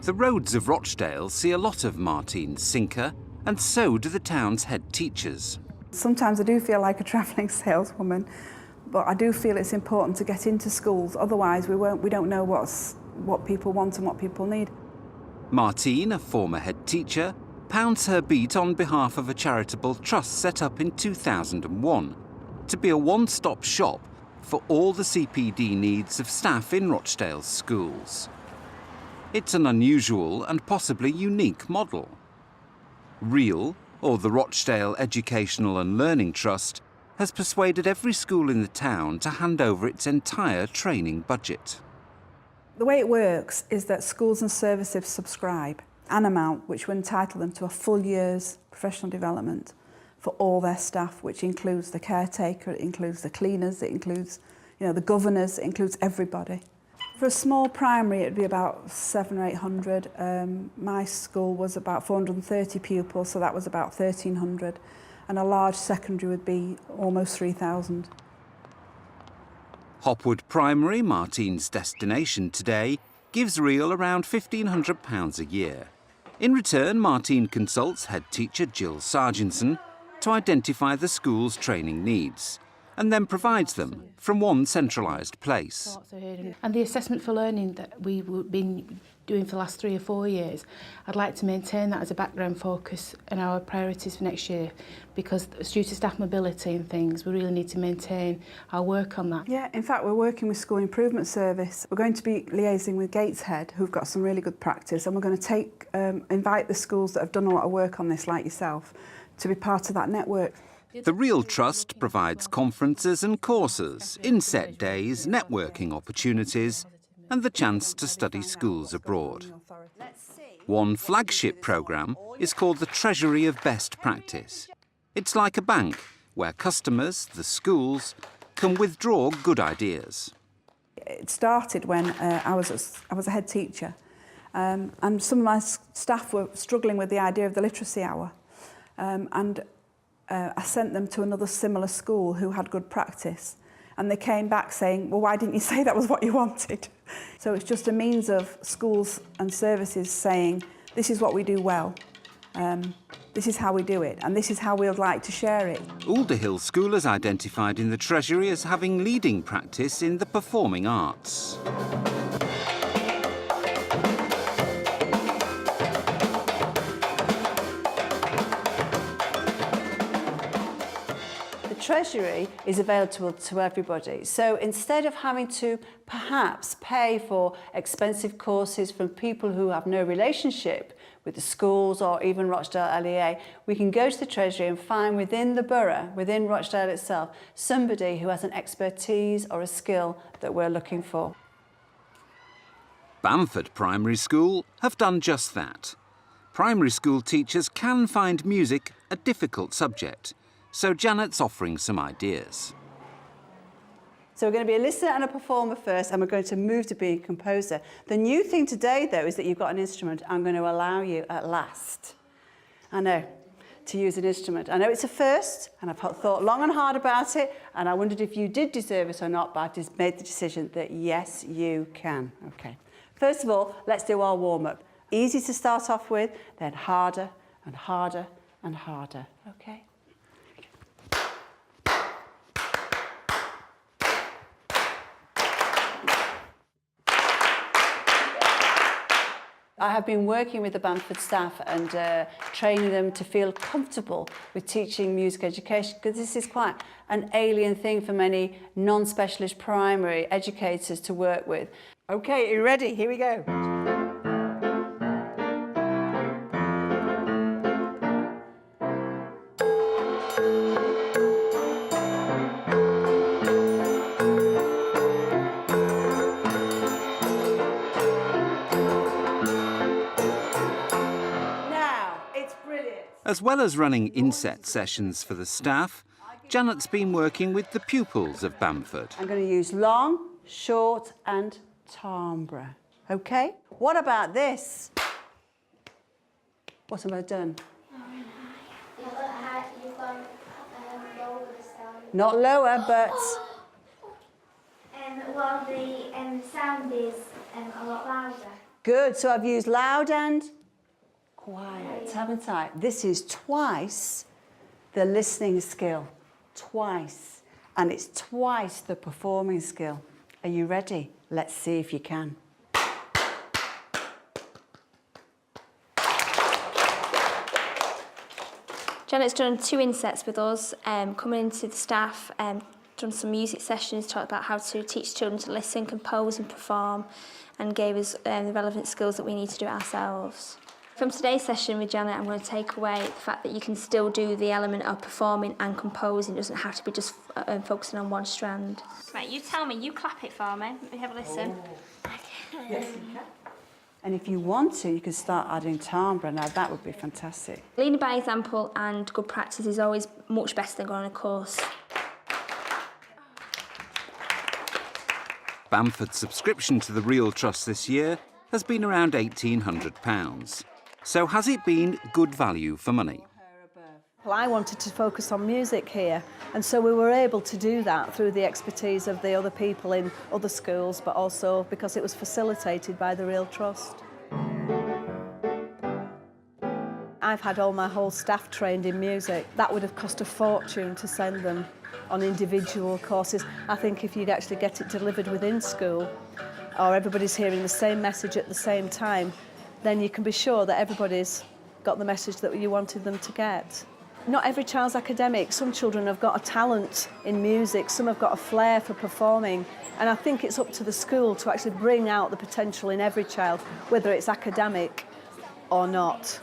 The roads of Rochdale see a lot of Martine's sinker, and so do the town's head teachers. Sometimes I do feel like a travelling saleswoman, but I do feel it's important to get into schools, otherwise we don't know what people want and what people need. Martine, a former head teacher, pounds her beat on behalf of a charitable trust set up in 2001 to be a one-stop shop for all the CPD needs of staff in Rochdale's schools. It's an unusual and possibly unique model. REAL, or the Rochdale Educational and Learning Trust, has persuaded every school in the town to hand over its entire training budget. The way it works is that schools and services subscribe an amount which will entitle them to a full year's professional development for all their staff, which includes the caretaker, it includes the cleaners, it includes the governors, it includes everybody. For a small primary, it'd be about 700 or 800. My school was about 430 pupils, so that was about 1,300. And a large secondary would be almost 3,000. Hopwood Primary, Martine's destination today, gives REAL around £1,500 a year. In return, Martine consults Headteacher Gill Sarginson to identify the school's training needs, and then provides them from one centralised place. And the assessment for learning that we've been doing for the last 3 or 4 years, I'd like to maintain that as a background focus in our priorities for next year, because due to staff mobility and things, we really need to maintain our work on that. Yeah, in fact, we're working with School Improvement Service. We're going to be liaising with Gateshead, who've got some really good practice, and we're going to invite the schools that have done a lot of work on this, like yourself, to be part of that network. The REAL Trust provides conferences and courses, inset days, networking opportunities, and the chance to study schools abroad. One flagship programme is called the Treasury of Best Practice. It's like a bank where customers, the schools, can withdraw good ideas. It started when I was a head teacher, and some of my staff were struggling with the idea of the literacy hour. I sent them to another similar school who had good practice, and they came back saying, well, why didn't you say that was what you wanted? So it's just a means of schools and services saying, this is what we do well, this is how we do it, and this is how we would like to share it. Alderhill School is identified in the Treasury as having leading practice in the performing arts. Treasury is available to everybody. So instead of having to perhaps pay for expensive courses from people who have no relationship with the schools or even Rochdale LEA, we can go to the Treasury and find within the borough, within Rochdale itself, somebody who has an expertise or a skill that we're looking for. Bamford Primary School have done just that. Primary school teachers can find music a difficult subject, so Janet's offering some ideas. So we're going to be a listener and a performer first, and we're going to move to being a composer. The new thing today, though, is that you've got an instrument. I'm going to allow you at last, I know, to use an instrument. I know it's a first, and I've thought long and hard about it, and I wondered if you did deserve it or not, but I just made the decision that yes, you can. Okay. First of all, let's do our warm-up. Easy to start off with, then harder and harder and harder. Okay? I have been working with the Bamford staff and training them to feel comfortable with teaching music education, because this is quite an alien thing for many non-specialist primary educators to work with. Okay, are you ready? Here we go. As well as running inset sessions for the staff, Janet's been working with the pupils of Bamford. I'm going to use long, short and timbre. Okay? What about this? What have I done? Not lower, but... well, the sound is a lot louder. Good, so I've used loud and quiet, haven't I? This is twice the listening skill, twice. And it's twice the performing skill. Are you ready? Let's see if you can. Janet's done 2 insets with us, coming into the staff, done some music sessions, talked about how to teach children to listen, compose and perform, and gave us the relevant skills that we need to do it ourselves. From today's session with Janet, I'm going to take away the fact that you can still do the element of performing and composing. It doesn't have to be just focusing on one strand. Right, you tell me, you clap it for me. Let me have a listen. Yes, you can. And if you want to, you can start adding timbre. Now, that would be fantastic. Leading by example and good practice is always much better than going on a course. Bamford's subscription to the Real Trust this year has been around £1,800. So has it been good value for money? Well, I wanted to focus on music here, and so we were able to do that through the expertise of the other people in other schools, but also because it was facilitated by the Real Trust. I've had all my whole staff trained in music. That would have cost a fortune to send them on individual courses. I think if you'd actually get it delivered within school, or everybody's hearing the same message at the same time, then you can be sure that everybody's got the message that you wanted them to get. Not every child's academic. Some children have got a talent in music, some have got a flair for performing, and I think it's up to the school to actually bring out the potential in every child, whether it's academic or not.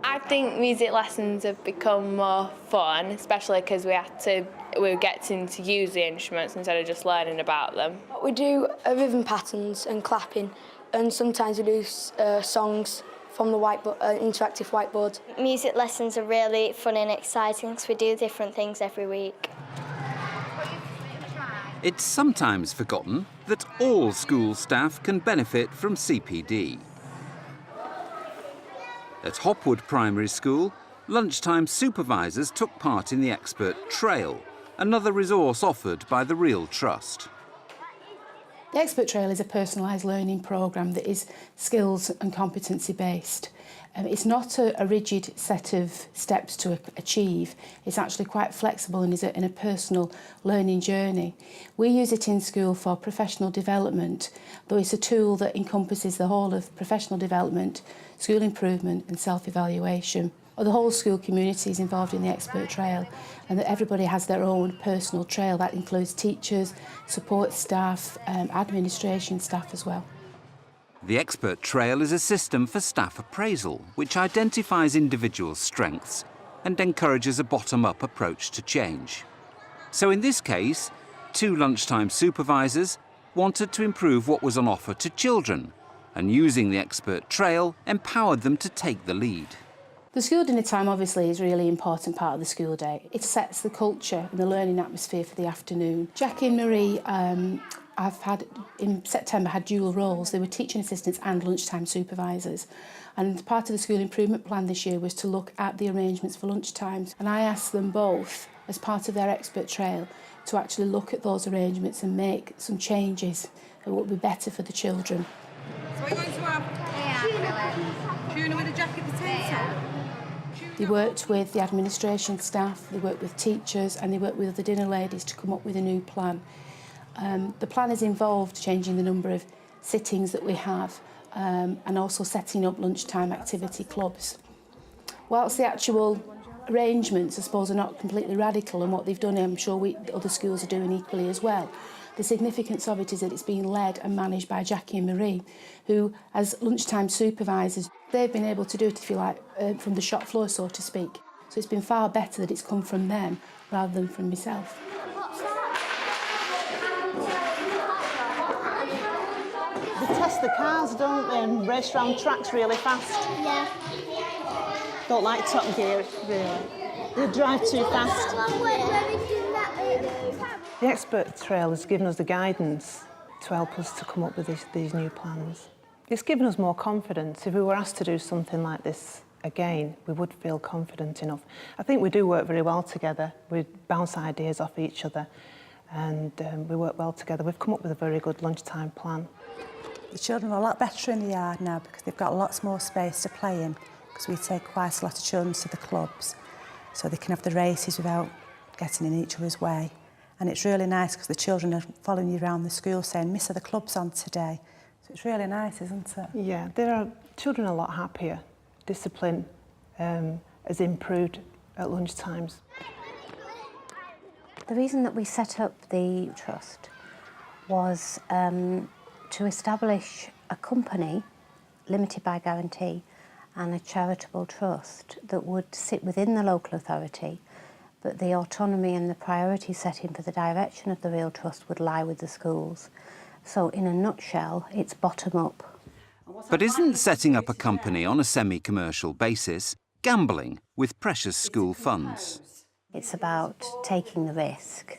I think music lessons have become more fun, especially because we're getting to use the instruments instead of just learning about them. We do rhythm patterns and clapping, and sometimes we do songs from the whiteboard, interactive whiteboard. Music lessons are really fun and exciting because we do different things every week. It's sometimes forgotten that all school staff can benefit from CPD. At Hopwood Primary School, lunchtime supervisors took part in the Expert Trail, another resource offered by the Real Trust. The Expert Trail is a personalised learning programme that is skills and competency based. It's not a rigid set of steps to achieve. It's actually quite flexible and is in a personal learning journey. We use it in school for professional development, though it's a tool that encompasses the whole of professional development, school improvement and self-evaluation. The whole school community is involved in the Expert Trail, and that everybody has their own personal trail. That includes teachers, support staff, administration staff as well. The Expert Trail is a system for staff appraisal, which identifies individual strengths and encourages a bottom-up approach to change. So in this case, 2 lunchtime supervisors wanted to improve what was on offer to children, and using the Expert Trail empowered them to take the lead. The school dinner time obviously is a really important part of the school day. It sets the culture and the learning atmosphere for the afternoon. Jackie and Marie, in September, had dual roles. They were teaching assistants and lunchtime supervisors. And part of the school improvement plan this year was to look at the arrangements for lunchtimes. And I asked them both, as part of their Expert Trail, to actually look at those arrangements and make some changes that would be better for the children. So are you going to have tuna with a jacket potato? They worked with the administration staff, they worked with teachers, and they worked with the dinner ladies to come up with a new plan. The plan has involved changing the number of sittings that we have and also setting up lunchtime activity clubs. Whilst the actual arrangements, I suppose, are not completely radical, and what they've done, I'm sure other schools are doing equally as well, the significance of it is that it's being led and managed by Jackie and Marie, who, as lunchtime supervisors, they've been able to do it, if you like, from the shop floor, so to speak. So it's been far better that it's come from them rather than from myself. They test the cars, don't they, and race round tracks really fast. Yeah. Don't like Top Gear, really. They drive too fast. The Expert Trail has given us the guidance to help us to come up with these new plans. It's given us more confidence. If we were asked to do something like this again, we would feel confident enough. I think we do work very well together. We bounce ideas off each other and we work well together. We've come up with a very good lunchtime plan. The children are a lot better in the yard now because they've got lots more space to play in, because we take quite a lot of children to the clubs so they can have the races without getting in each other's way. And it's really nice because the children are following you around the school saying, "Miss, are the clubs on today?" So it's really nice, isn't it? Yeah, children are a lot happier. Discipline has improved at lunchtimes. The reason that we set up the trust was to establish a company, limited by guarantee, and a charitable trust that would sit within the local authority, but the autonomy and the priority setting for the direction of the real trust would lie with the schools. So in a nutshell, it's bottom up. But isn't setting up a company on a semi-commercial basis gambling with precious school funds? It's about taking the risk,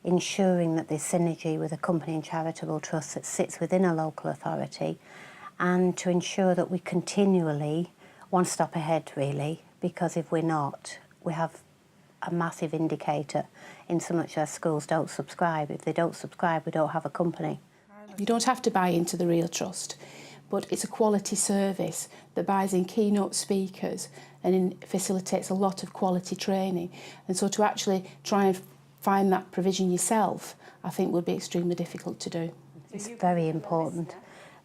ensuring that there's synergy with a company and charitable trust that sits within a local authority, and to ensure that we continually, one step ahead really, because if we're not, we have a massive indicator in so much as schools don't subscribe. If they don't subscribe, we don't have a company. You don't have to buy into the real trust, but it's a quality service that buys in keynote speakers and facilitates a lot of quality training. And so to actually try and find that provision yourself, I think would be extremely difficult to do. It's very important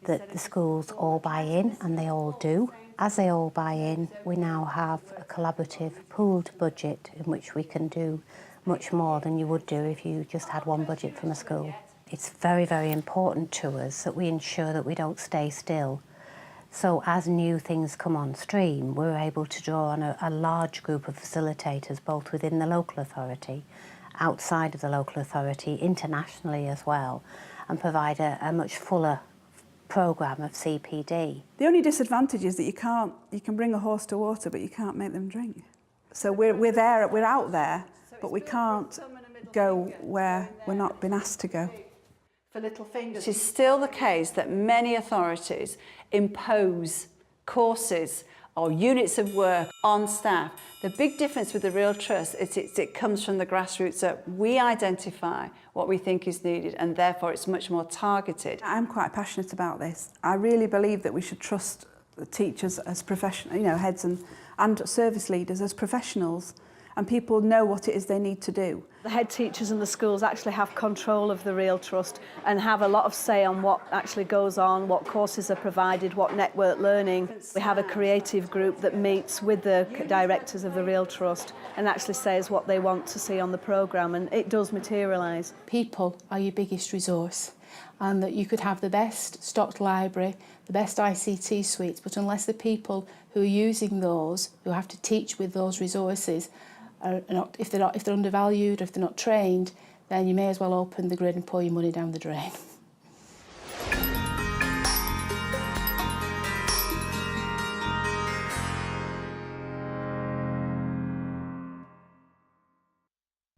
that the schools all buy in, and they all do. As they all buy in, we now have a collaborative pooled budget in which we can do much more than you would do if you just had one budget from a school. It's very, very important to us that we ensure that we don't stay still. So as new things come on stream, we're able to draw on a large group of facilitators, both within the local authority, outside of the local authority, internationally as well, and provide a much fuller programme of CPD. The only disadvantage is that you can bring a horse to water, but you can't make them drink. So we're out there, but we can't go where we're not been asked to go. For little fingers. It is still the case that many authorities impose courses or units of work on staff. The big difference with the real trust is it comes from the grassroots, that we identify what we think is needed, and therefore it's much more targeted. I'm quite passionate about this. I really believe that we should trust the teachers as professional, heads and service leaders as professionals, and people know what it is they need to do. The head teachers in the schools actually have control of the real trust and have a lot of say on what actually goes on, what courses are provided, what network learning. We have a creative group that meets with the directors of the real trust and actually says what they want to see on the programme, and it does materialise. People are your biggest resource, and that you could have the best stocked library, the best ICT suites, but unless the people who are using those, who have to teach with those resources, if they're undervalued or if they're not trained, then you may as well open the grid and pour your money down the drain.